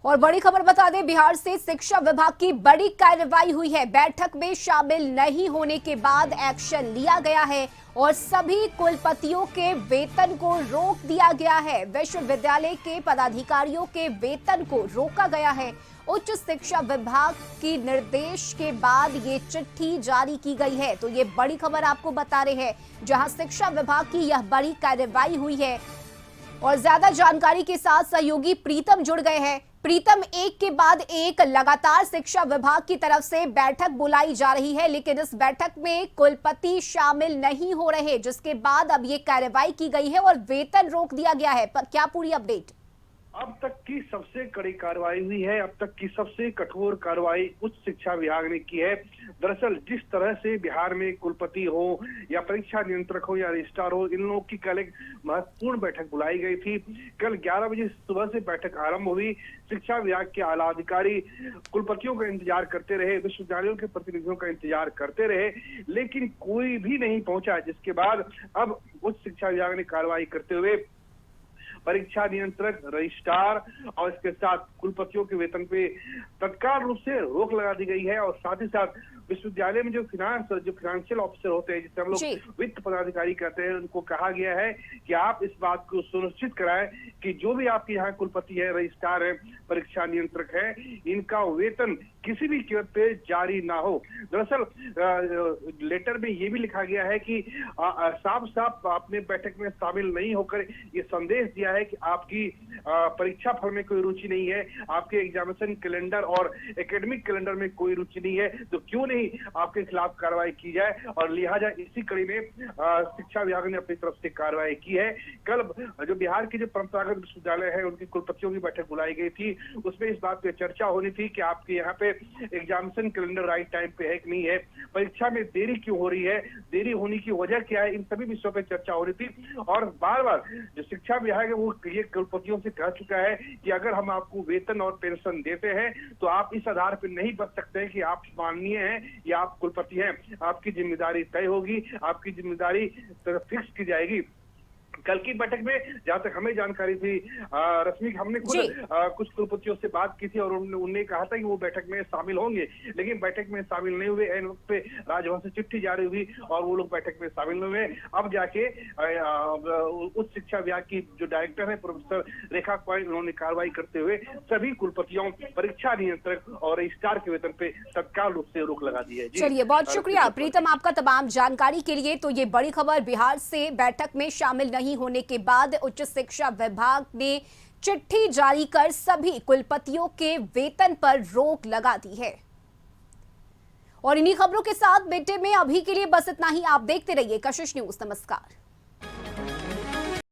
और बड़ी खबर बता दें, बिहार से शिक्षा विभाग की बड़ी कार्रवाई हुई है। बैठक में शामिल नहीं होने के बाद एक्शन लिया गया है और सभी कुलपतियों के वेतन को रोक दिया गया है। विश्वविद्यालय के पदाधिकारियों के वेतन को रोका गया है। उच्च शिक्षा विभाग की निर्देश के बाद ये चिट्ठी जारी की गई है। तो ये बड़ी खबर आपको बता रहे हैं, जहां शिक्षा विभाग की यह बड़ी कार्रवाई हुई है। और ज्यादा जानकारी के साथ सहयोगी प्रीतम जुड़ गए हैं। प्रीतम, एक के बाद एक लगातार शिक्षा विभाग की तरफ से बैठक बुलाई जा रही है, लेकिन इस बैठक में कुलपति शामिल नहीं हो रहे, जिसके बाद अब ये कार्रवाई की गई है और वेतन रोक दिया गया है। पर क्या पूरी अपडेट? अब तक की सबसे कड़ी कार्रवाई हुई है। अब तक की सबसे कठोर कार्रवाई उच्च शिक्षा विभाग ने की है। दरअसल जिस तरह से बिहार में कुलपति हो या परीक्षा नियंत्रक हो या रजिस्ट्रार हो, इन लोगों की कल एक महत्वपूर्ण बैठक बुलाई गई थी। कल 11 बजे सुबह से बैठक आरंभ हुई। शिक्षा विभाग के आला अधिकारी कुलपतियों का इंतजार करते रहे, विश्वविद्यालयों के प्रतिनिधियों का इंतजार करते रहे, लेकिन कोई भी नहीं पहुंचा। जिसके बाद अब उच्च शिक्षा विभाग ने कार्रवाई करते हुए परीक्षा नियंत्रक, रजिस्ट्रार और इसके साथ कुलपतियों के वेतन पे तत्काल रूप से रोक लगा दी गई है। और साथ ही साथ विश्वविद्यालय में जो फाइनेंशियल ऑफिसर होते हैं, जिसे हम लोग वित्त पदाधिकारी कहते हैं, उनको कहा गया है कि आप इस बात को सुनिश्चित कराएं कि जो भी आपके यहाँ कुलपति है, रजिस्ट्रार है, परीक्षा नियंत्रक है, इनका वेतन किसी भी कीमत पे जारी ना हो। दरअसल लेटर में ये भी लिखा गया है कि साफ साफ आपने बैठक में शामिल नहीं होकर ये संदेश दिया है कि आपकी परीक्षा फल में कोई रुचि नहीं है, आपके एग्जामिनेशन कैलेंडर और एकेडमिक कैलेंडर में कोई रुचि नहीं है, तो क्यों नहीं आपके खिलाफ कार्रवाई की जाए। और लिहाजा इसी कड़ी में शिक्षा विभाग ने अपनी तरफ से कार्रवाई की है। कल जो बिहार के जो परंपरागत विश्वविद्यालय है, उनकी कुलपतियों की बैठक बुलाई गई थी। उसमें इस बात पे चर्चा होनी थी कि आपके यहाँ पे एग्जामिनेशन कैलेंडर राइट टाइम पे है कि नहीं है, परीक्षा में देरी क्यों हो रही है, देरी होने की वजह क्या है, इन सभी विषयों पे चर्चा हो रही थी। और बार बार जो शिक्षा विभाग है वो ये कुलपतियों से कह चुका है कि अगर हम आपको वेतन और पेंशन देते हैं तो आप इस आधार पर नहीं बच सकते हैं कि आप माननीय हैं या आप कुलपति हैं। आपकी जिम्मेदारी तय होगी, आपकी जिम्मेदारी फिक्स की जाएगी। कल की बैठक में जहां तक हमें जानकारी थी, रश्मि, हमने कुछ कुलपतियों से बात की थी और उन्होंने कहा था कि वो बैठक में शामिल होंगे, लेकिन बैठक में शामिल नहीं हुए। एन वक्त पे राजभवन से चिट्ठी जारी हुई और वो लोग बैठक में शामिल नहीं हुए। अब जाके उच्च शिक्षा विभाग की जो डायरेक्टर है प्रोफेसर रेखा क्वाइन, उन्होंने कार्रवाई करते हुए सभी कुलपतियों, परीक्षा नियंत्रक और रजिस्ट्रार के वेतन पे तत्काल रूप से रोक लगा दी है। चलिए, बहुत शुक्रिया प्रीतम आपका तमाम जानकारी के लिए। तो ये बड़ी खबर, बिहार से बैठक में शामिल नहीं होने के बाद उच्च शिक्षा विभाग ने चिट्ठी जारी कर सभी कुलपतियों के वेतन पर रोक लगा दी है। और इन्हीं खबरों के साथ बेटे में अभी के लिए बस इतना ही। आप देखते रहिए कशिश न्यूज। नमस्कार।